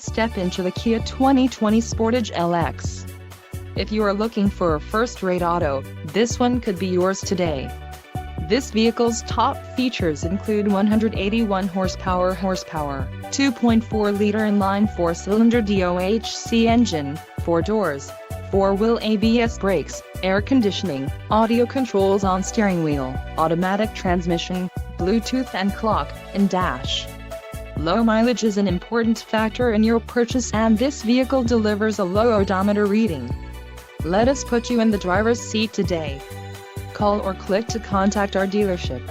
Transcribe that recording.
Step into the Kia 2020 Sportage LX. If you are looking for a first-rate auto, this one could be yours today. This vehicle's top features include 181 horsepower, 2.4-liter inline 4-cylinder DOHC engine, 4 doors, 4-wheel ABS brakes, air conditioning, audio controls on steering wheel, automatic transmission, Bluetooth and clock, and dash. Low mileage is an important factor in your purchase, and this vehicle delivers a low odometer reading. Let us put you in the driver's seat today. Call or click to contact our dealership.